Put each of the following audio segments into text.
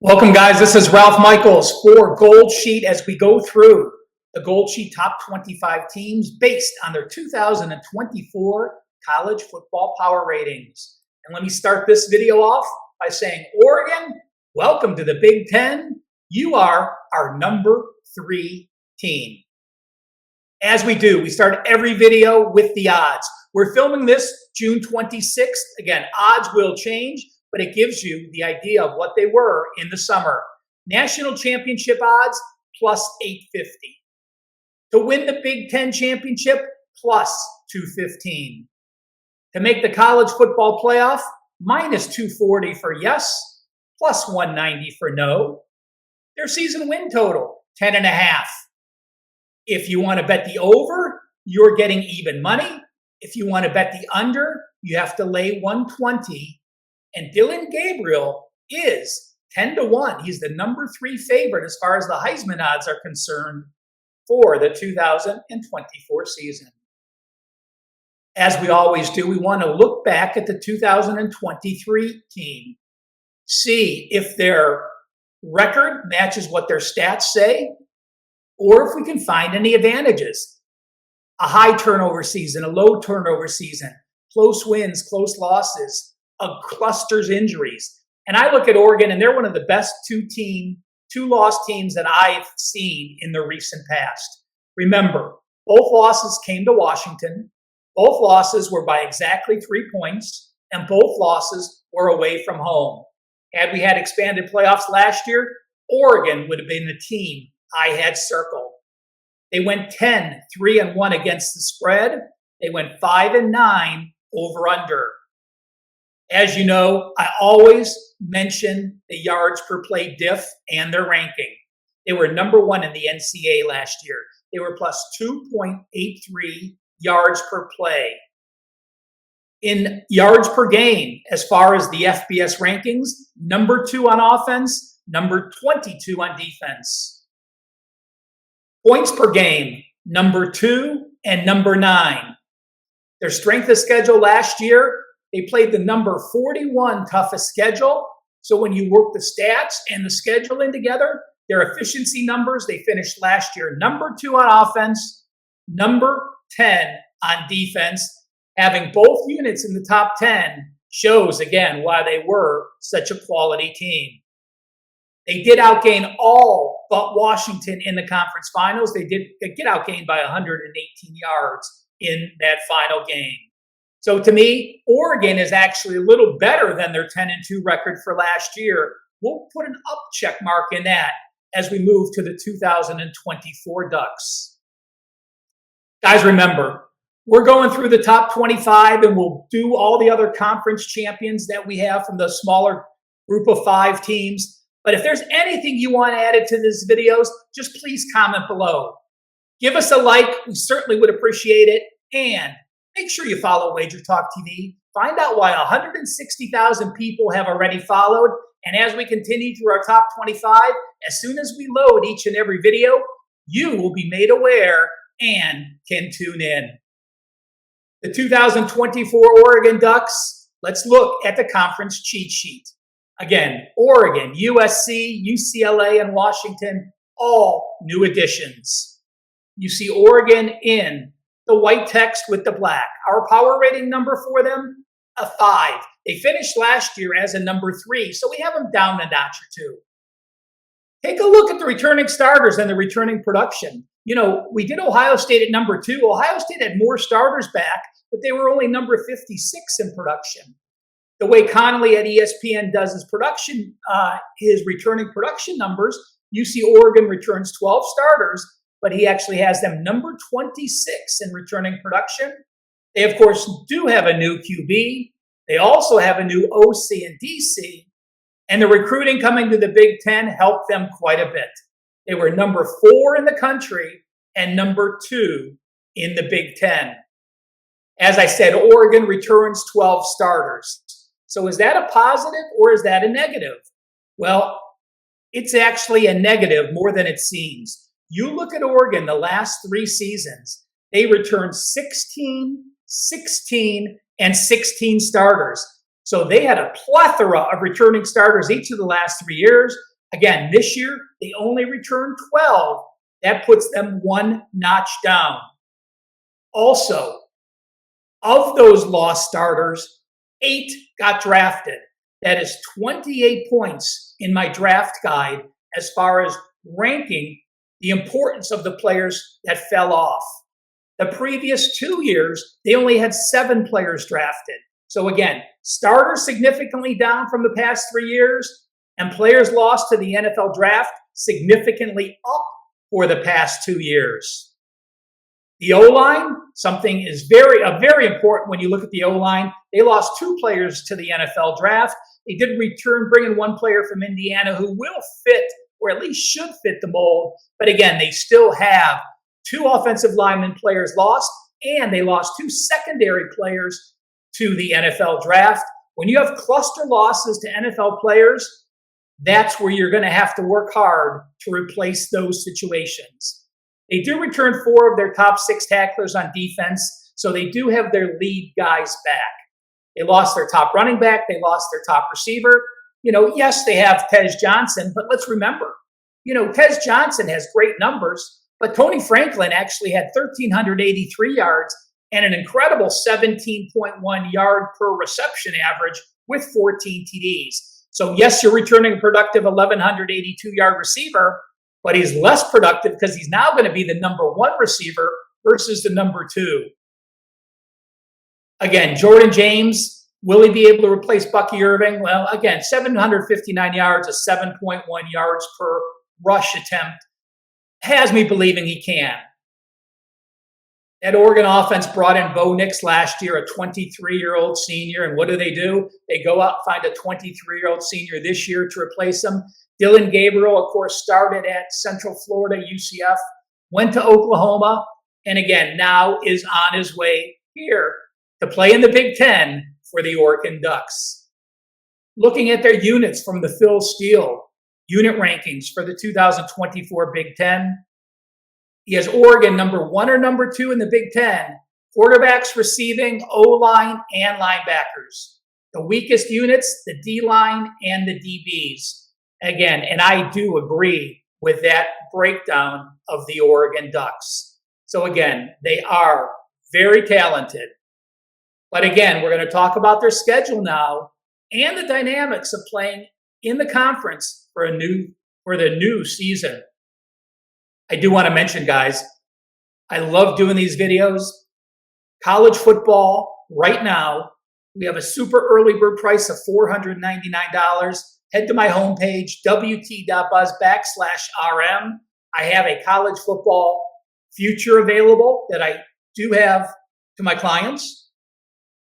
Welcome, guys. This is Ralph Michaels for Gold Sheet as we go through the Gold Sheet top 25 teams based on their 2024 college football power ratings. And let me start this video off by saying, Oregon, welcome to the Big Ten. You are our number 3 team. As we do, we start every video with the odds. We're filming this June 26th. Again, odds will change, but it gives you the idea of what they were in the summer. National championship odds, plus 850. To win the Big Ten championship, plus 215. To make the college football playoff, minus 240 for yes, plus 190 for no. Their season win total, 10.5. If you want to bet the over, you're getting even money. If you want to bet the under, you have to lay 120. And Dylan Gabriel is 10-1. He's the number 3 favorite as far as the Heisman odds are concerned for the 2024 season. As we always do, we want to look back at the 2023 team, see if their record matches what their stats say, or if we can find any advantages. A high turnover season, a low turnover season, close wins, close losses, clusters injuries. And I look at Oregon, and they're one of the best two-loss teams that I've seen in the recent past. Remember, both losses came to Washington. Both losses were by exactly 3 points, and both losses were away from home. Had we had expanded playoffs last year, Oregon would have been the team I had circled. They went 10-3-1 against the spread. They went 5-9 over/under. As you know, I always mention the yards per play diff and their ranking. They were number 1 in the NCAA last year. They were plus 2.83 yards per play. In yards per game, as far as the FBS rankings, number 2 on offense, number 22 on defense. Points per game, number 2 and number 9. Their strength of schedule last year, they played the number 41 toughest schedule. So when you work the stats and the schedule in together, their efficiency numbers, they finished last year number 2 on offense, number 10 on defense. Having both units in the top 10 shows, again, why they were such a quality team. They did outgain all but Washington in the conference finals. They did get outgained by 118 yards in that final game. So to me, Oregon is actually a little better than their 10-2 record for last year. We'll put an up check mark in that as we move to the 2024 Ducks. Guys, remember, we're going through the top 25, and we'll do all the other conference champions that we have from the smaller group of 5 teams. But if there's anything you want added to these videos, just please comment below. Give us a like. We certainly would appreciate it. And make sure you follow Wager Talk TV. Find out why 160,000 people have already followed. And as we continue through our top 25, as soon as we load each and every video, you will be made aware and can tune in. The 2024 Oregon Ducks, let's look at the conference cheat sheet. Again, Oregon, USC, UCLA, and Washington, all new additions. You see Oregon in the white text with the black. Our power rating number for them, a 5. They finished last year as a number 3, so we have them down a notch or 2. Take a look at the returning starters and the returning production. You know, we did Ohio State at number 2. Ohio State had more starters back, but they were only number 56 in production. The way Connolly at ESPN does his returning production numbers, you see Oregon returns 12 starters, but he actually has them number 26 in returning production. They, of course, do have a new QB. They also have a new OC and DC. And the recruiting coming to the Big Ten helped them quite a bit. They were number 4 in the country and number 2 in the Big Ten. As I said, Oregon returns 12 starters. So is that a positive or is that a negative? Well, it's actually a negative more than it seems. You look at Oregon the last 3 seasons, they returned 16, 16, and 16 starters. So they had a plethora of returning starters each of the last 3 years. Again, this year, they only returned 12. That puts them one notch down. Also, of those lost starters, 8 got drafted. That is 28 points in my draft guide as far as ranking the importance of the players that fell off. The previous 2 years, they only had 7 players drafted. So again, starters significantly down from the past 3 years, and players lost to the NFL draft significantly up for the past 2 years. The O-line, something is very important when you look at the O-line. They lost 2 players to the NFL draft. They did return, bring in 1 player from Indiana who will fit, or at least should fit the mold. But again, they still have 2 offensive lineman players lost, and they lost 2 secondary players to the NFL draft. When you have cluster losses to NFL players, that's where you're going to have to work hard to replace those situations. They do return 4 of their top 6 tacklers on defense, so they do have their lead guys back. They lost their top running back. They lost their top receiver. Yes, they have Tez Johnson, but let's remember, Tez Johnson has great numbers, but Tony Franklin actually had 1,383 yards and an incredible 17.1 yard per reception average with 14 TDs. So yes, you're returning a productive 1,182 yard receiver, but he's less productive because he's now going to be the number 1 receiver versus the number 2. Again, Jordan James, will he be able to replace Bucky Irving? Well, again, 759 yards, a 7.1 yards per rush attempt has me believing he can. That Oregon offense brought in Bo Nix last year, a 23-year-old senior, and what do? They go out and find a 23-year-old senior this year to replace him. Dylan Gabriel, of course, started at Central Florida, UCF, went to Oklahoma, and again, now is on his way here to play in the Big Ten for the Oregon Ducks. Looking at their units from the Phil Steele unit rankings for the 2024 Big Ten, he has Oregon number 1 or number 2 in the Big Ten, quarterbacks, receiving, O-line, and linebackers. The weakest units, the D-line and the DBs. Again, and I do agree with that breakdown of the Oregon Ducks. So again, they are very talented. But again, we're going to talk about their schedule now and the dynamics of playing in the conference for the new season. I do want to mention, guys, I love doing these videos. College football, right now, we have a super early bird price of $499. Head to my homepage, wt.buzz/RM. I have a college football future available that I do have to my clients.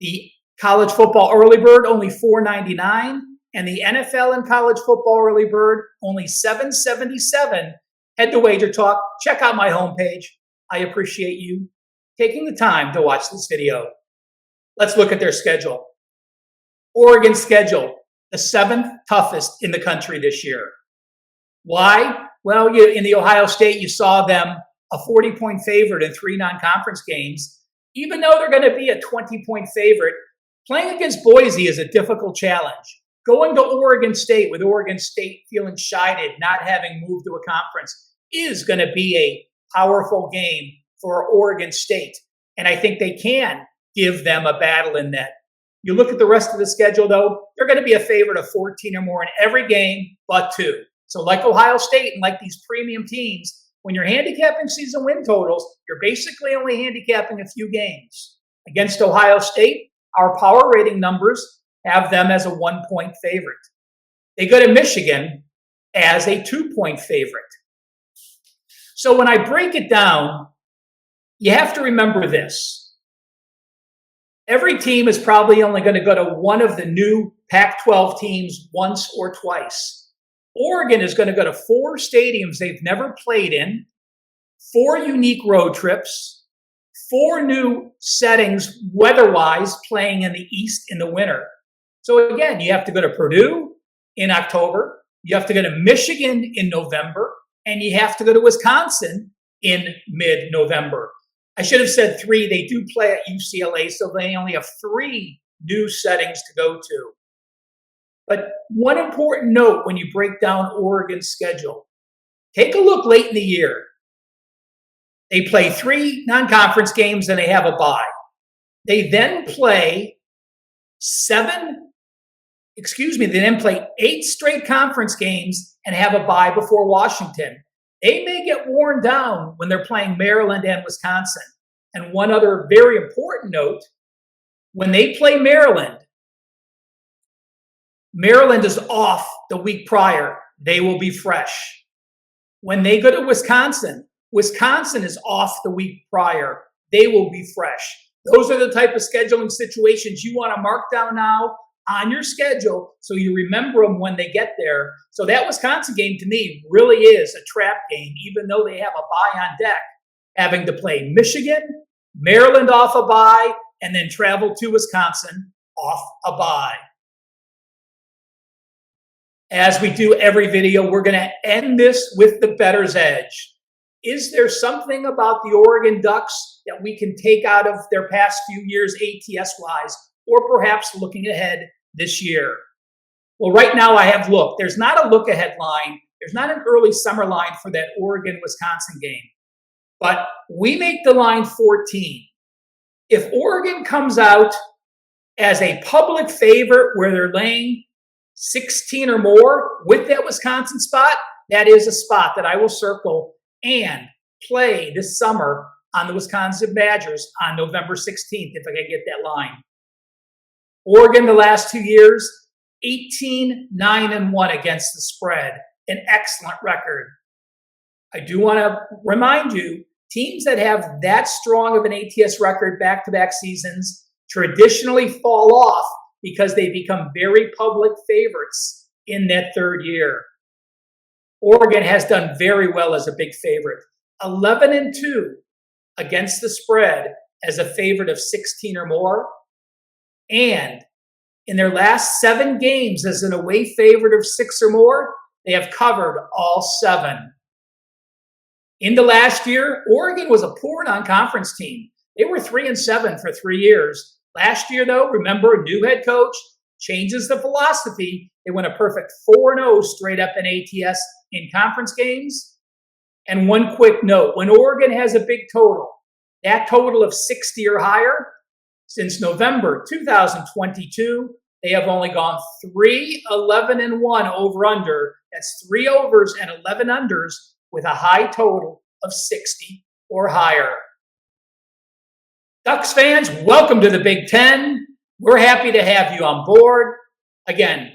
The college football early bird, only $499, and the NFL and college football early bird, only $777. Head to Wager Talk. Check out my homepage. I appreciate you taking the time to watch this video. Let's look at their schedule. Oregon's schedule, the 7th toughest in the country this year. Why? Well, in the Ohio State, you saw them a 40-point favorite in 3 non-conference games. Even though they're going to be a 20-point favorite, playing against Boise is a difficult challenge. Going to Oregon State with Oregon State feeling shied, not having moved to a conference, is going to be a powerful game for Oregon State. And I think they can give them a battle in that. You look at the rest of the schedule, though, they're going to be a favorite of 14 or more in every game but 2. So like Ohio State and like these premium teams, when you're handicapping season win totals, you're basically only handicapping a few games. Against Ohio State, our power rating numbers have them as a 1-point favorite. They go to Michigan as a 2-point favorite. So when I break it down, you have to remember this. Every team is probably only going to go to one of the new Pac-12 teams once or twice. Oregon is going to go to 4 stadiums they've never played in, 4 unique road trips, 4 new settings weather-wise playing in the East in the winter. So again, you have to go to Purdue in October, you have to go to Michigan in November, and you have to go to Wisconsin in mid-November. I should have said 3. They do play at UCLA, so they only have 3 new settings to go to. But one important note when you break down Oregon's schedule, take a look late in the year. They play 3 non-conference games and they have a bye. They then play 8 straight conference games and have a bye before Washington. They may get worn down when they're playing Maryland and Wisconsin. And one other very important note, when they play Maryland, Maryland is off the week prior. They will be fresh. When they go to Wisconsin, Wisconsin is off the week prior. They will be fresh. Those are the type of scheduling situations you want to mark down now on your schedule so you remember them when they get there. So that Wisconsin game to me really is a trap game, even though they have a bye on deck, having to play Michigan, Maryland off a bye, and then travel to Wisconsin off a bye. As we do every video, we're going to end this with the bettor's edge. Is there something about the Oregon Ducks that we can take out of their past few years ATS-wise, or perhaps looking ahead this year? Well, right now I have looked. There's not a look-ahead line. There's not an early summer line for that Oregon-Wisconsin game. But we make the line 14. If Oregon comes out as a public favorite where they're laying 16 or more with that Wisconsin spot, that is a spot that I will circle and play this summer on the Wisconsin Badgers on November 16th if I can get that line. Oregon the last 2 years, 18-9-1 against the spread, an excellent record. I do want to remind you, teams that have that strong of an ATS record back-to-back seasons traditionally fall off because they become very public favorites in that third year. Oregon has done very well as a big favorite. 11-2 against the spread as a favorite of 16 or more. And in their last 7 games as an away favorite of 6 or more, they have covered all 7. In the last year, Oregon was a poor non-conference team. They were 3-7 for 3 years. Last year, though, remember, a new head coach changes the philosophy. They went a perfect 4-0 straight up in ATS in conference games. And one quick note, when Oregon has a big total, that total of 60 or higher, since November 2022, they have only gone 3-11-1 over-under. That's 3 overs and 11 unders with a high total of 60 or higher. Ducks fans, welcome to the Big Ten. We're happy to have you on board. Again,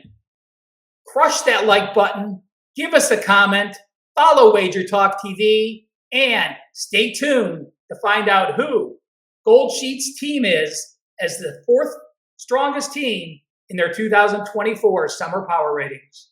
crush that like button, give us a comment, follow Wager Talk TV, and stay tuned to find out who Gold Sheet's team is as the 4th strongest team in their 2024 summer power ratings.